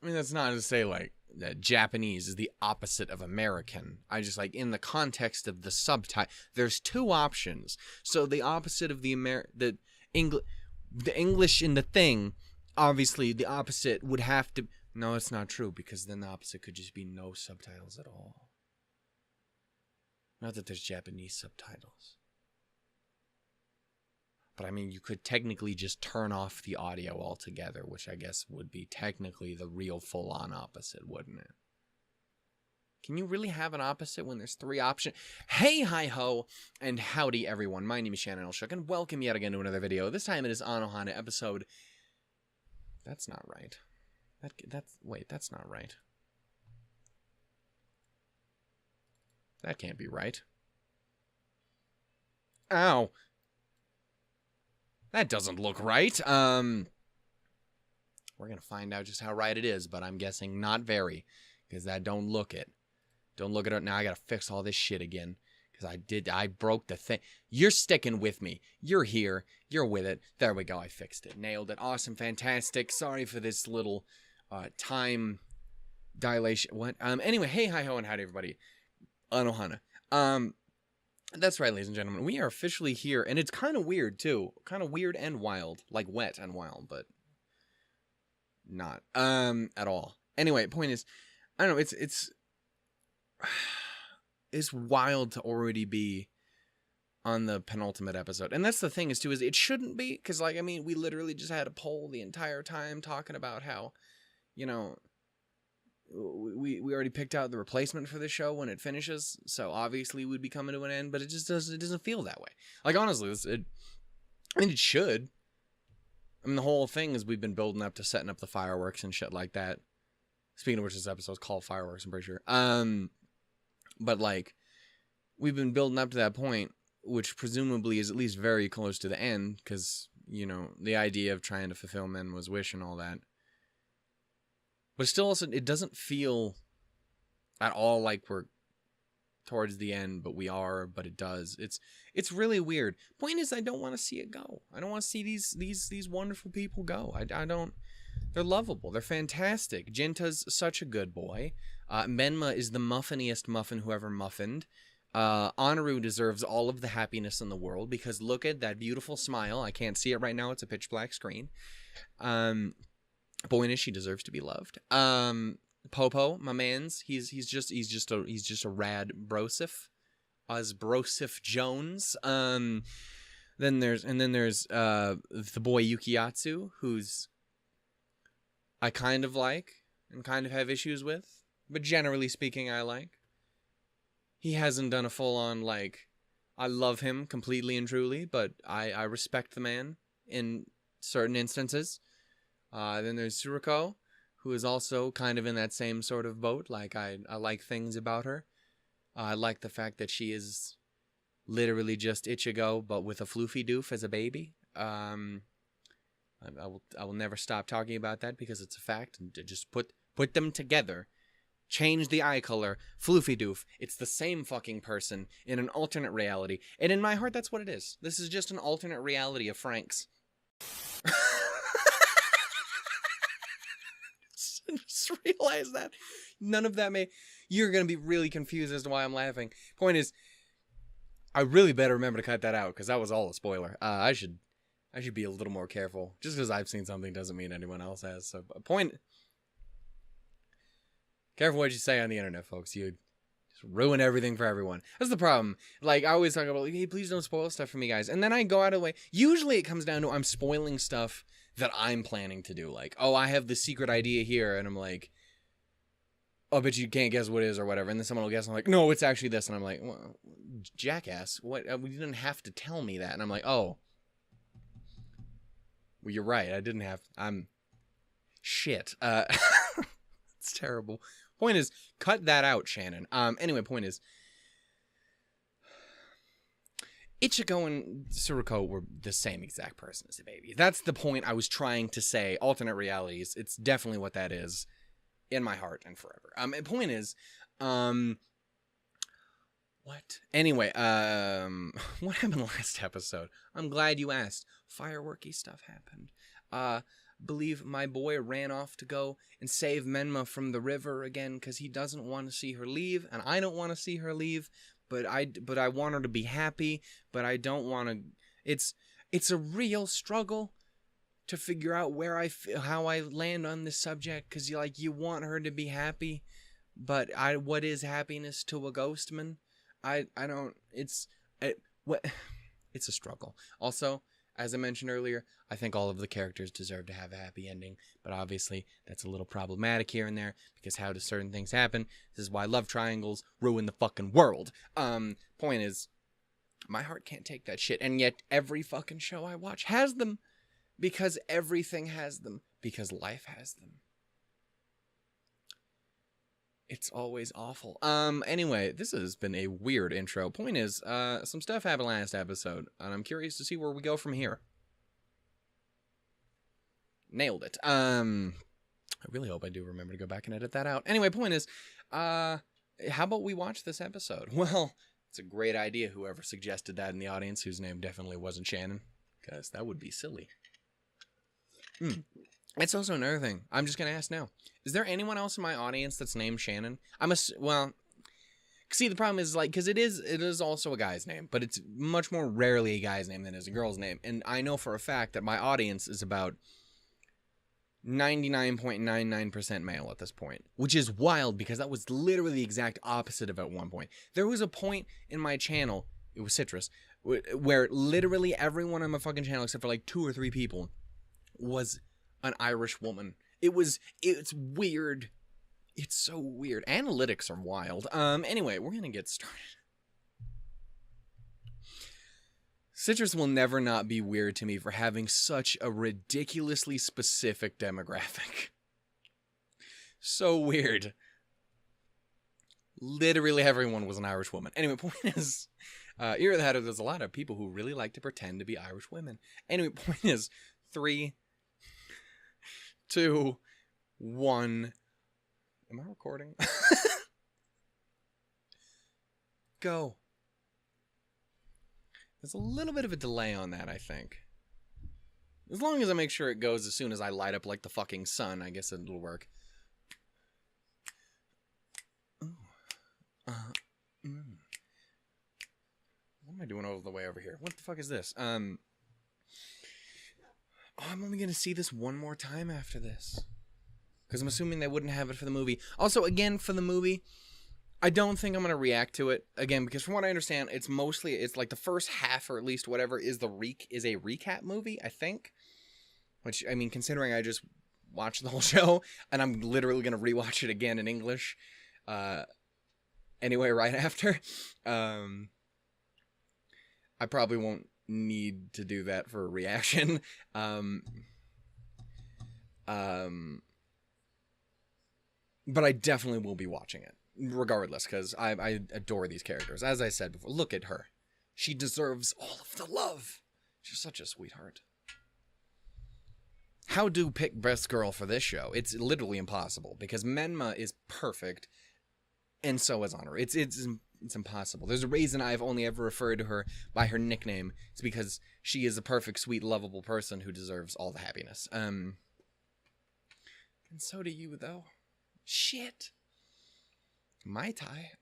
I mean, that's not to say, like, that Japanese is the opposite of American. I just, like, in the context of the subtitle, there's two options. So the opposite of the English in the thing, obviously the opposite would have to... No, it's not true, because then the opposite could just be no subtitles at all. Not that there's Japanese subtitles. But I mean, you could technically just turn off the audio altogether, which I guess would be technically the real full-on opposite, wouldn't it? Can you really have an opposite when there's three options? Hey, hi-ho, and howdy, everyone. My name is Shannon Elshook, and welcome yet again to another video. This time it is Anohana episode... That's not right. Wait, that's not right. That can't be right. Ow! That doesn't look right. We're gonna find out just how right it is, but I'm guessing not very, because that don't look it. Don't look at it now. I gotta fix all this shit again, because I broke the thing. You're sticking with me. You're here. You're with it. There we go. I fixed it. Nailed it. Awesome. Fantastic. Sorry for this little time dilation. What? Anyway, hey, hi, ho, and howdy, everybody. Anohana. That's right, ladies and gentlemen. We are officially here, and it's kind of weird, too. Kind of weird and wild. Like, wet and wild, but not. At all. Anyway, point is, I don't know, it's wild to already be on the penultimate episode. And that's the thing, is it shouldn't be, because, like, I mean, we literally just had a poll the entire time talking about how, you know... We already picked out the replacement for this show when it finishes, so obviously we'd be coming to an end, but it just doesn't feel that way. Like, honestly, I mean, it should. I mean, the whole thing is we've been building up to setting up the fireworks and shit like that. Speaking of which, this episode's called Fireworks, I'm pretty sure. But, like, we've been building up to that point, which presumably is at least very close to the end, because, you know, the idea of trying to fulfill Menma's wish and all that. But still, also, it doesn't feel at all like we're towards the end, but we are, but it does. It's really weird. Point is, I don't want to see it go. I don't want to see these wonderful people go. I don't... They're lovable. They're fantastic. Jinta's such a good boy. Menma is the muffiniest muffin who ever muffined. Honoru deserves all of the happiness in the world, because look at that beautiful smile. I can't see it right now. It's a pitch black screen. Boy, she deserves to be loved. Popo, my man's, he's just a rad brosif, as Brosif Jones. Then there's the boy Yukiyatsu, who's I kind of like and kind of have issues with, but generally speaking, I like. He hasn't done a full-on, like, I love him completely and truly, but I respect the man in certain instances. Then there's Tsuruko, who is also kind of in that same sort of boat. Like, I like things about her. I like the fact that she is literally just Ichigo, but with a floofy doof as a baby. I will never stop talking about that, because it's a fact. And to just put them together, change the eye color, floofy doof. It's the same fucking person in an alternate reality. And in my heart, that's what it is. This is just an alternate reality of Frank's. Just realize that none of that you're gonna be really confused as to why I'm laughing. Point is, I really better remember to cut that out, because that was all a spoiler. I should be a little more careful. Just because I've seen something doesn't mean anyone else has. So careful what you say on the internet, folks. You just ruin everything for everyone. That's the problem. Like, I always talk about, like, hey, please don't spoil stuff for me, guys. And then I go out of the way. Usually it comes down to I'm spoiling stuff that I'm planning to do. Like, oh, I have the secret idea here, and I'm like, oh, but you can't guess what it is or whatever. And then someone will guess, and I'm like, no, it's actually this. And I'm like, well, jackass, what? You didn't have to tell me that. And I'm like, oh, well, you're right. I didn't have, shit. It's terrible. Point is, cut that out, Shannon. Anyway, point is, Ichigo and Tsuruko were the same exact person as a baby. That's the point I was trying to say. Alternate realities. It's definitely what that is in my heart and forever. The point is, what? Anyway, what happened last episode? I'm glad you asked. Fireworky stuff happened. believe my boy ran off to go and save Menma from the river again because he doesn't want to see her leave, and I don't want to see her leave, but I want her to be happy, but I don't want to. It's a real struggle to figure out how I land on this subject, because you want her to be happy, but what is happiness to a ghostman? I don't. It's a struggle. Also, as I mentioned earlier, I think all of the characters deserve to have a happy ending, but obviously that's a little problematic here and there, because how do certain things happen? This is why love triangles ruin the fucking world. Point is, my heart can't take that shit, and yet every fucking show I watch has them, because everything has them, because life has them. It's always awful. Anyway, this has been a weird intro. Point is, some stuff happened last episode, and I'm curious to see where we go from here. Nailed it. I really hope I do remember to go back and edit that out. Anyway, point is, how about we watch this episode? Well, it's a great idea, whoever suggested that in the audience, whose name definitely wasn't Shannon, because that would be silly. It's also another thing. I'm just going to ask now. Is there anyone else in my audience that's named Shannon? Well, see, the problem is, because it is also a guy's name, but it's much more rarely a guy's name than it is a girl's name. And I know for a fact that my audience is about 99.99% male at this point, which is wild, because that was literally the exact opposite of at one point. There was a point in my channel, it was Citrus, where literally everyone on my fucking channel, except for like 2 or 3 people, was an Irish woman. It's weird. It's so weird. Analytics are wild. Anyway, we're gonna get started. Citrus will never not be weird to me for having such a ridiculously specific demographic. So weird. Literally everyone was an Irish woman. Anyway, point is, either that or there's a lot of people who really like to pretend to be Irish women. Anyway, point is, 3, 2, 1. Am I recording? Go. There's a little bit of a delay on that, I think. As long as I make sure it goes as soon as I light up like the fucking sun, I guess it'll work. What am I doing all the way over here? What the fuck is this? I'm only going to see this one more time after this, because I'm assuming they wouldn't have it for the movie. Also, again, for the movie, I don't think I'm going to react to it, again, because from what I understand, it's like the first half, or at least whatever, is a recap movie, I think. Which, I mean, considering I just watched the whole show, and I'm literally going to rewatch it again in English, anyway, right after, I probably won't need to do that for a reaction. But I definitely will be watching it, regardless, because I adore these characters. As I said before, look at her. She deserves all of the love. She's such a sweetheart. How do pick best girl for this show? It's literally impossible, because Menma is perfect, and so is Honor. It's impossible. There's a reason I've only ever referred to her by her nickname. It's because she is a perfect, sweet, lovable person who deserves all the happiness. And so do you, though. Shit. Mai Tai.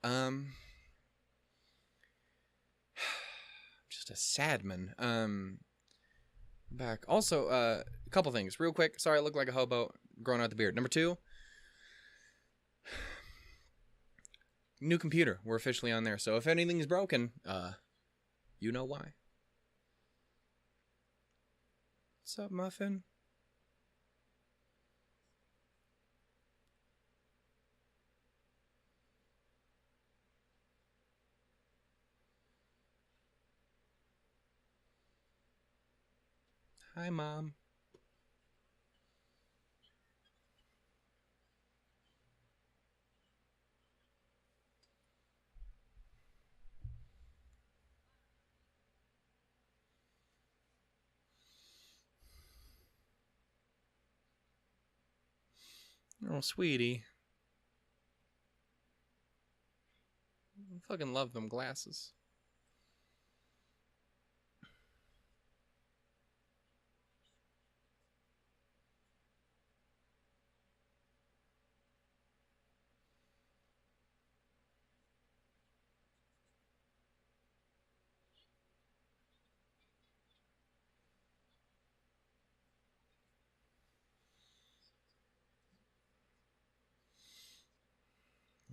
Just a sad man. Back. Also, a couple things, real quick. Sorry, I look like a hobo growing out the beard. Number 2. New computer. We're officially on there. So if anything's broken, you know why. What's up, Muffin? Hi, Mom. Oh, sweetie. I fucking love them glasses.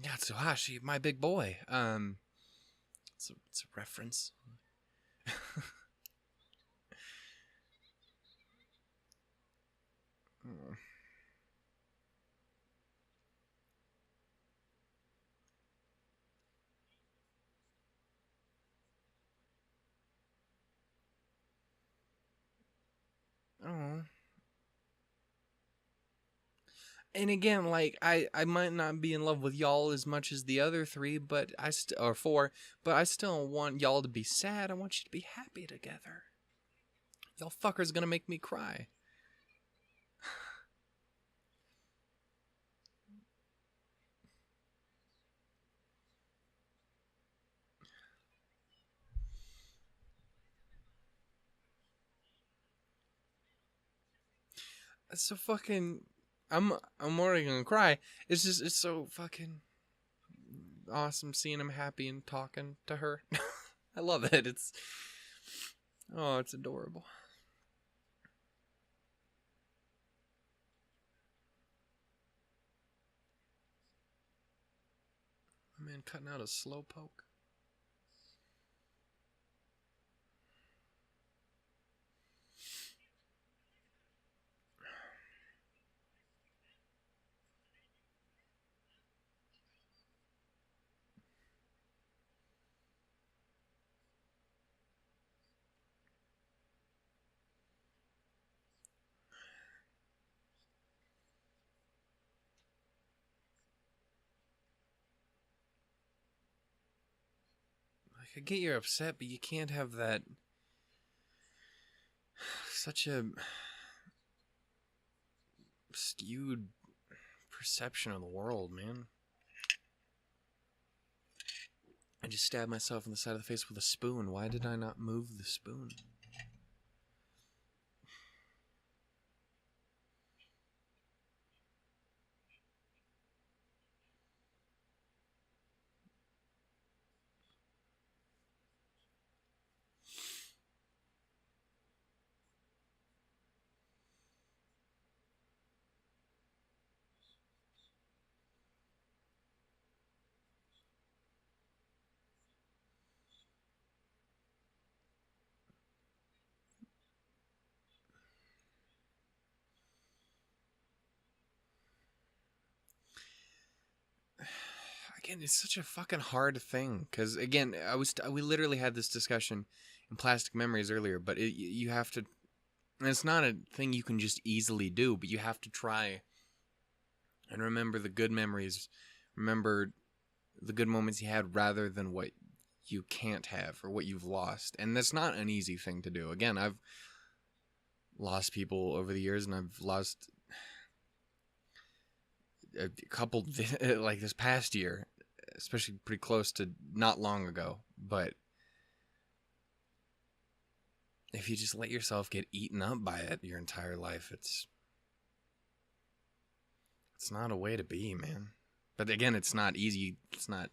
Yatsuhashi, my big boy. It's a reference. Oh. And again, like I might not be in love with y'all as much as the other three, but or four, but I still want y'all to be sad. I want you to be happy together. Y'all fuckers gonna make me cry. It's so fucking. I'm already gonna cry. It's so fucking awesome seeing him happy and talking to her. I love it. It's adorable. Man, cutting out a slow poke. Like, I get you're upset, but you can't have that. Such a skewed perception of the world, man. I just stabbed myself in the side of the face with a spoon. Why did I not move the spoon? Again, it's such a fucking hard thing because again, we literally had this discussion in Plastic Memories earlier, but you have to. And it's not a thing you can just easily do, but you have to try and remember the good memories. Remember the good moments you had rather than what you can't have or what you've lost. And that's not an easy thing to do. Again, I've lost people over the years, and I've lost a couple like this past year, especially pretty close to not long ago. But if you just let yourself get eaten up by it your entire life, it's not a way to be, man. But again, it's not easy. It's not.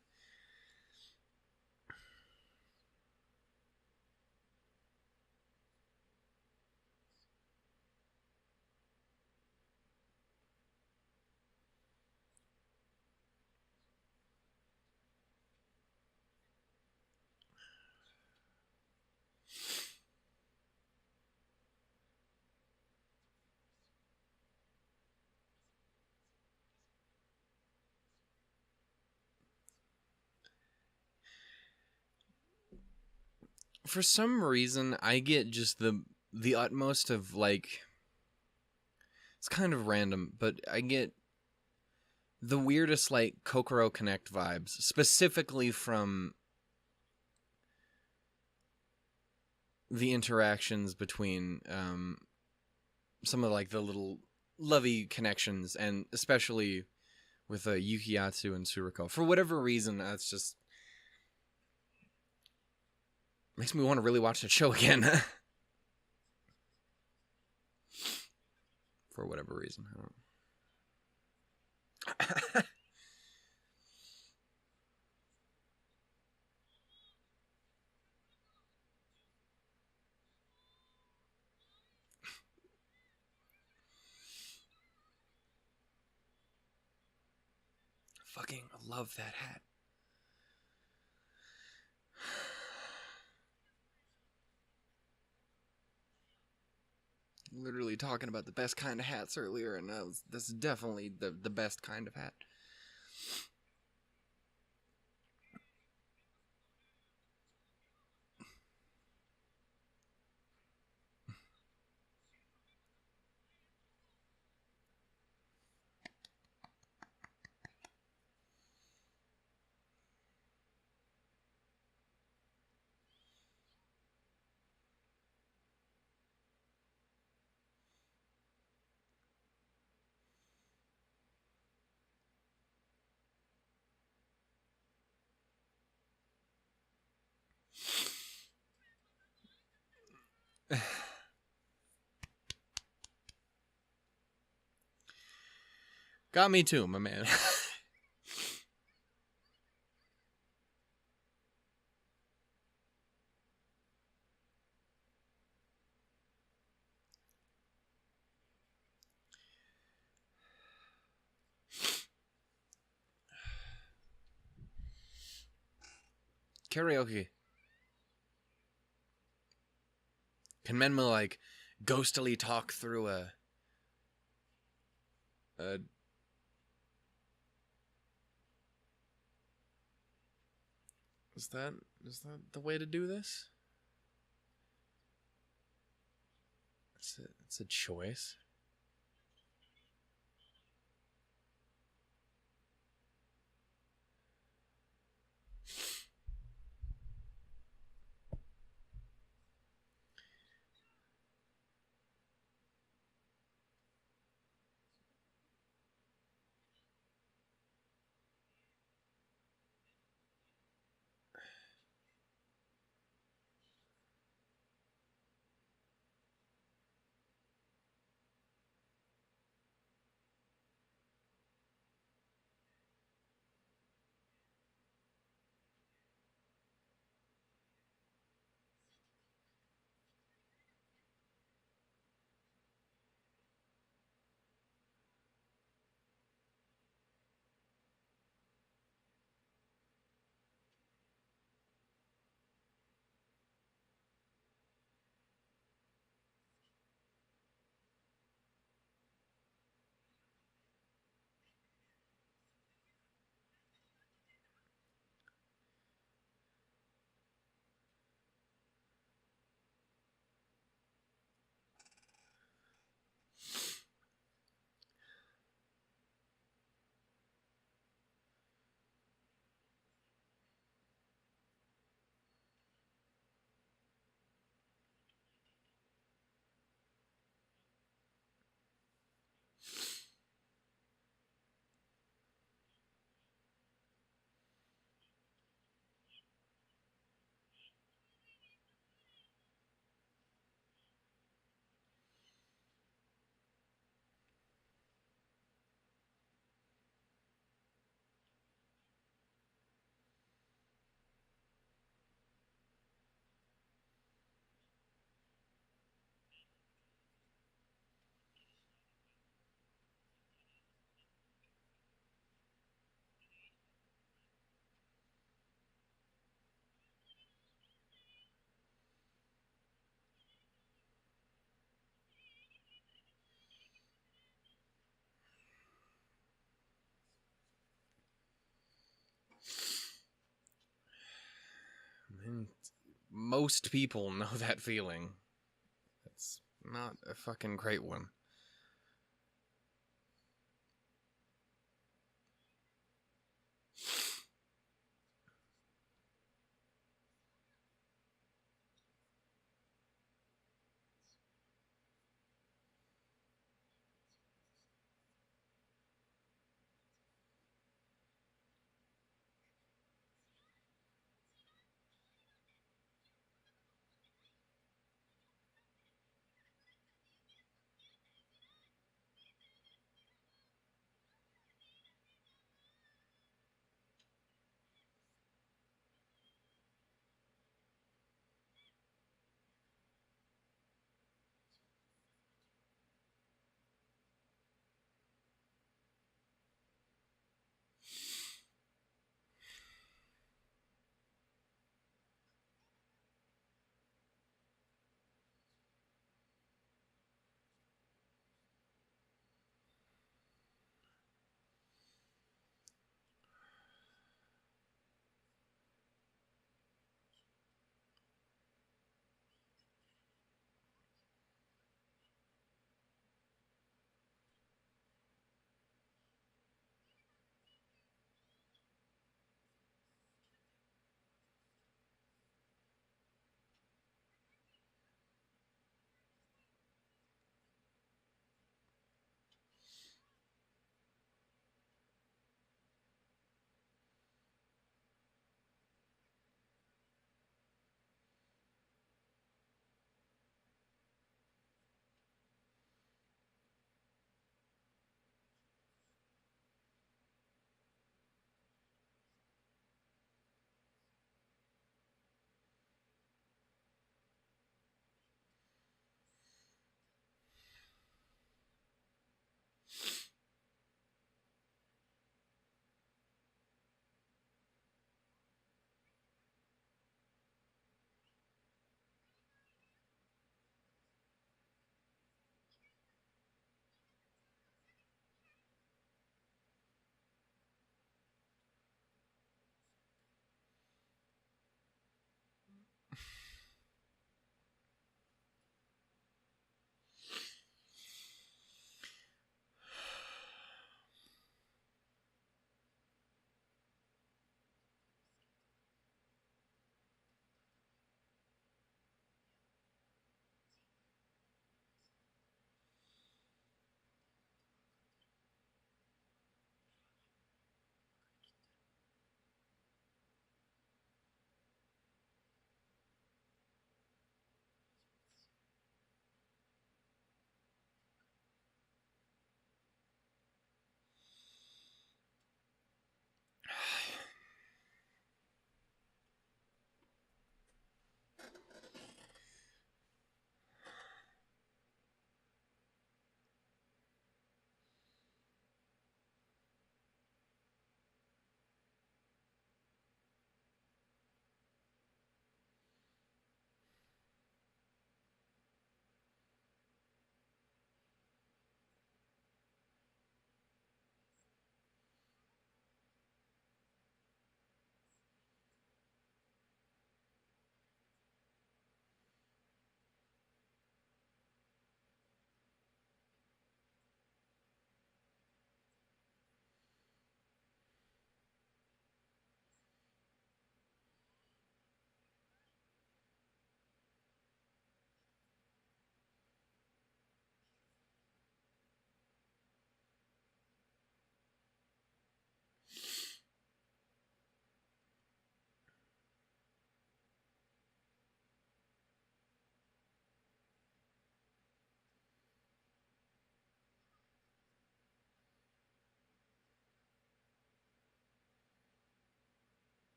For some reason, I get just the utmost of like. It's kind of random, but I get the weirdest like Kokoro Connect vibes, specifically from the interactions between some of like the little lovey connections, and especially with Yukiyatsu and Suriko. For whatever reason, that's just makes me want to really watch that show again. For whatever reason, I don't. fucking love that hat. Literally talking about the best kind of hats earlier, and this is definitely the best kind of hat. Got me too, my man. Karaoke. Can Menma like ghostily talk through a is that the way to do this? It's a choice. And most people know that feeling. It's not a fucking great one.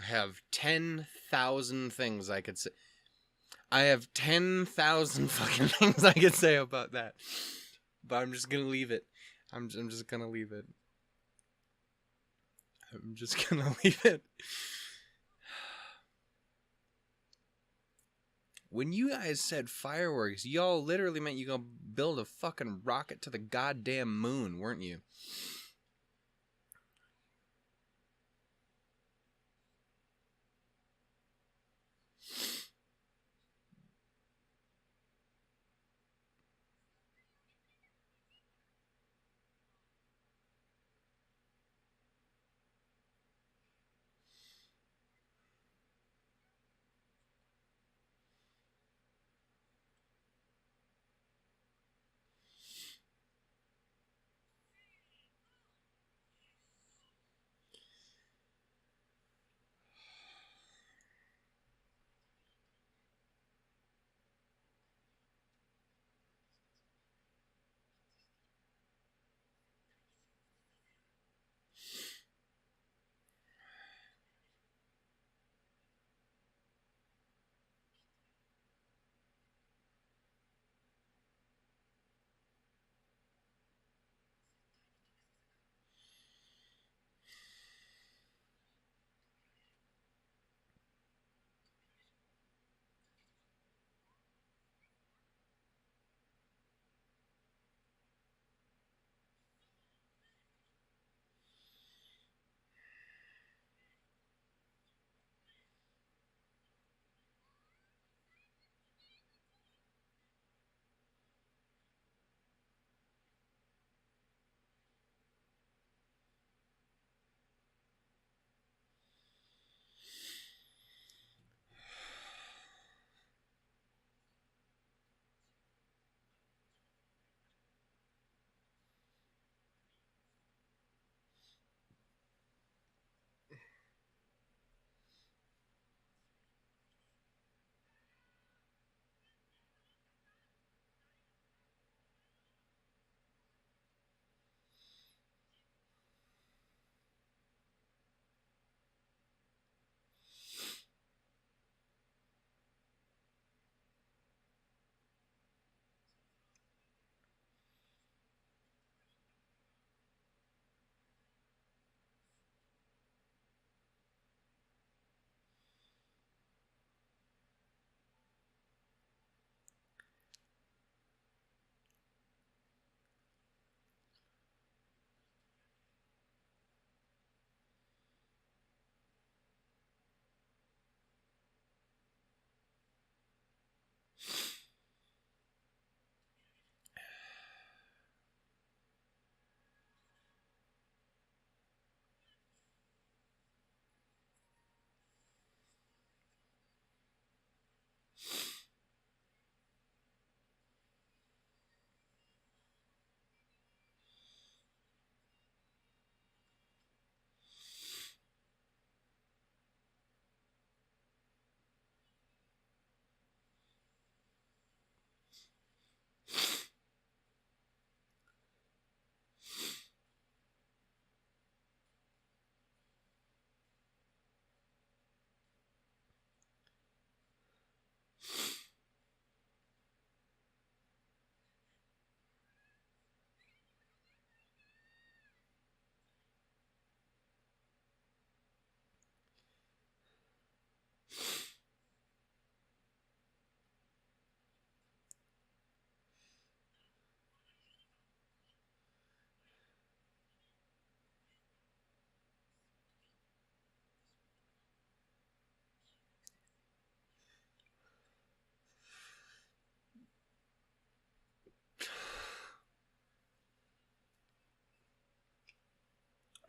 I have 10,000 things I could say. I have 10,000 fucking things I could say about that. But I'm just gonna leave it. I'm just gonna leave it. I'm just gonna leave it. When you guys said fireworks, y'all literally meant you gonna build a fucking rocket to the goddamn moon, weren't you?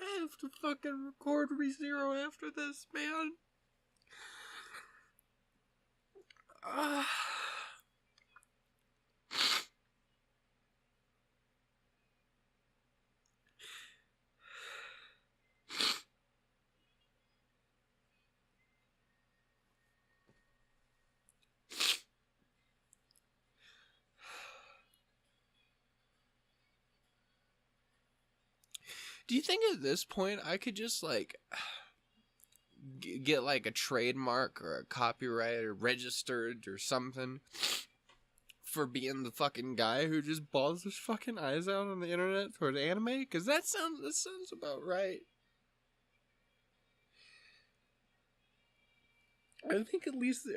I have to fucking record ReZero after this, man. Do you think at this point I could just like get like a trademark or a copyright or registered or something for being the fucking guy who just balls his fucking eyes out on the internet for the anime? Because that sounds about right. I think at least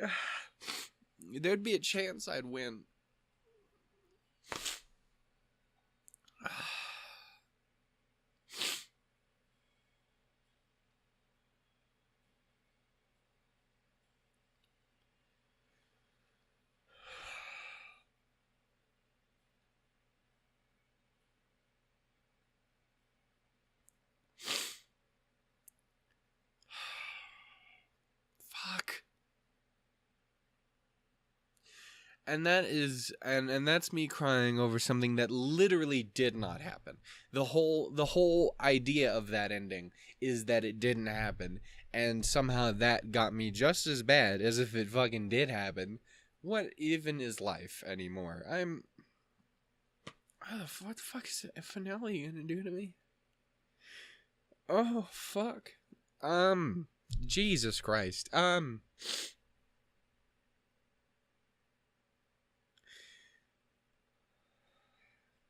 there'd be a chance I'd win. Fuck. And that is and that's me crying over something that literally did not happen. The whole idea of that ending is that it didn't happen, and somehow that got me just as bad as if it fucking did happen. What even is life anymore? What the fuck is a finale gonna do to me? Oh fuck. Jesus Christ.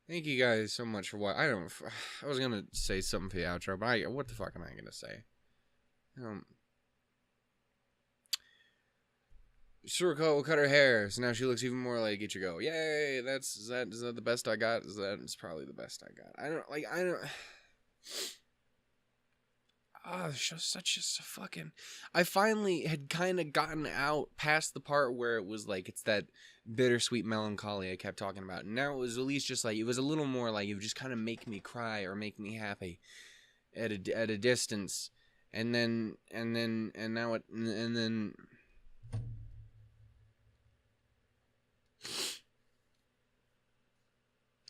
Thank you guys so much for what I was gonna say something for the outro, but what the fuck am I gonna say? Suriko will cut her hair, so now she looks even more like Ichigo. Yay! Is that the best I got? It's probably the best I got. I don't. Oh, the show's such a fucking... I finally had kind of gotten out past the part where it was like, it's that bittersweet melancholy I kept talking about. And now it was at least just like, it was a little more like, it would just kind of make me cry or make me happy at a distance. And then... And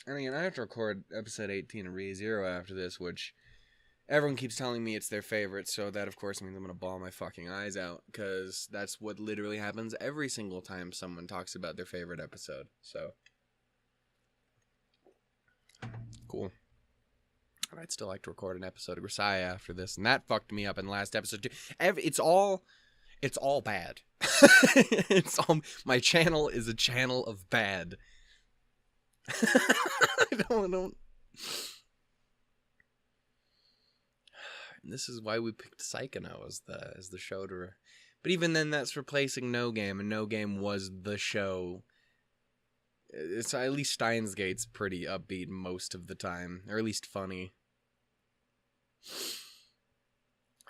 again, I have to record episode 18 of ReZero after this, which... Everyone keeps telling me it's their favorite, so that, of course, means I'm going to bawl my fucking eyes out, because that's what literally happens every single time someone talks about their favorite episode, so. Cool. I'd still like to record an episode of Grisaya after this, and that fucked me up in the last episode, too. It's all bad. My channel is a channel of bad. I don't... This is why we picked Psychono as the show to... But even then, that's replacing No Game, and No Game was the show. It's at least Steins Gate's pretty upbeat most of the time, or at least funny.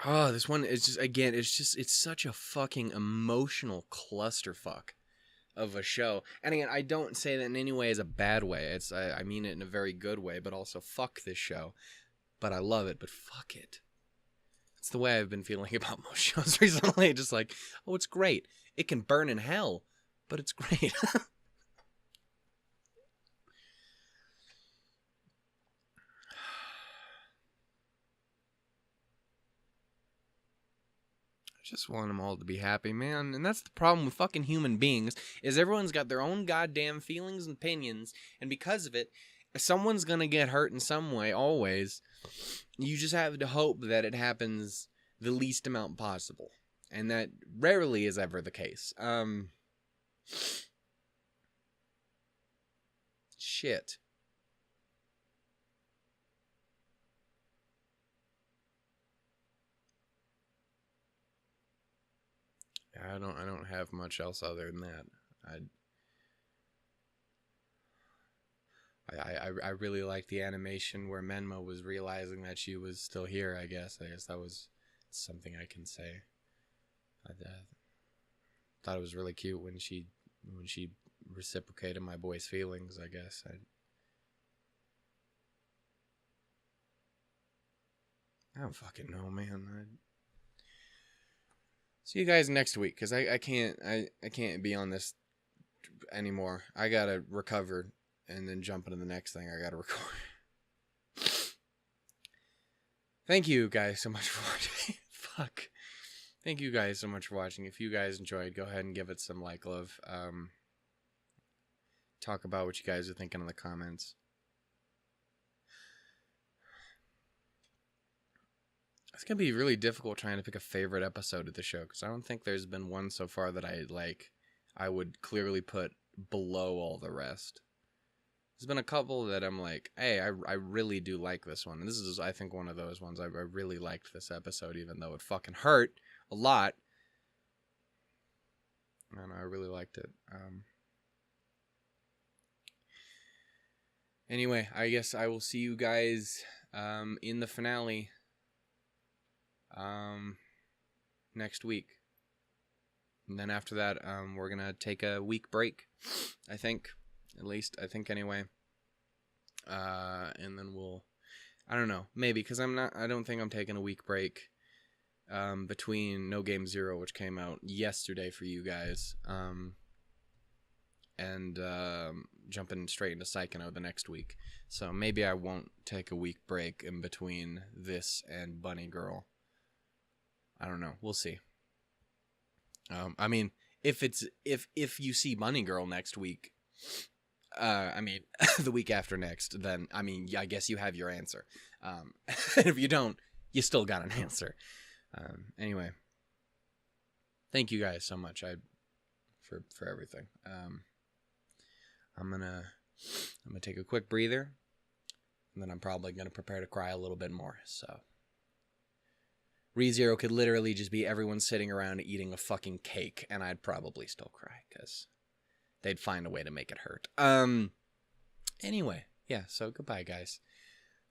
Oh, this one is just, again, it's such a fucking emotional clusterfuck of a show. And again, I don't say that in any way as a bad way. I mean it in a very good way, but also fuck this show. But I love it, but fuck it. It's the way I've been feeling about most shows recently. Just like, oh, it's great. It can burn in hell, but it's great. I just want them all to be happy, man. And that's the problem with fucking human beings, is everyone's got their own goddamn feelings and opinions, and because of it, someone's gonna get hurt in some way, always. You just have to hope that it happens the least amount possible. And that rarely is ever the case. Shit. I don't have much else other than that. I really liked the animation where Menma was realizing that she was still here, I guess. That was something I can say. I thought it was really cute when she reciprocated my boy's feelings, I guess. I don't fucking know, man. See you guys next week, because I can't be on this anymore. I gotta recover and then jump into the next thing I gotta record. Thank you guys so much for watching. Fuck. Thank you guys so much for watching. If you guys enjoyed, go ahead and give it some like love. Talk about what you guys are thinking in the comments. It's gonna be really difficult trying to pick a favorite episode of the show, because I don't think there's been one so far that I would clearly put below all the rest. There's been a couple that I'm like, hey, I really do like this one. And this is, I think, one of those ones. I really liked this episode, even though it fucking hurt a lot. And I really liked it. Anyway, I guess I will see you guys in the finale next week. And then after that, we're going to take a week break, I think. At least, I think anyway. And then we'll, I don't know, maybe, because I don't think I'm taking a week break between No Game Zero, which came out yesterday for you guys, and jumping straight into Psychono the next week. So maybe I won't take a week break in between this and Bunny Girl. I don't know. We'll see. I mean, if you see Bunny Girl next week, I mean, the week after next, then, I mean, I guess you have your answer. If you don't, you still got an answer. Anyway, thank you guys so much for everything. I'm gonna take a quick breather, and then I'm probably gonna prepare to cry a little bit more. So, ReZero could literally just be everyone sitting around eating a fucking cake, and I'd probably still cry, because they'd find a way to make it hurt. Anyway, yeah, so goodbye, guys.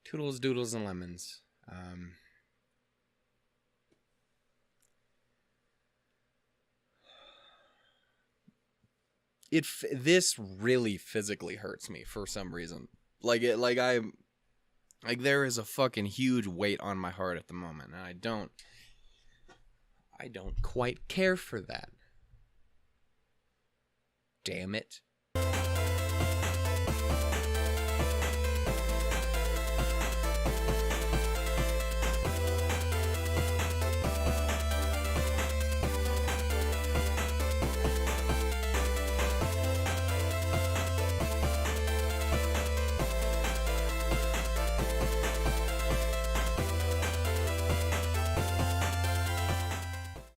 Toodles, doodles, and lemons. This really physically hurts me for some reason. There is a fucking huge weight on my heart at the moment, and I don't quite care for that. Damn it.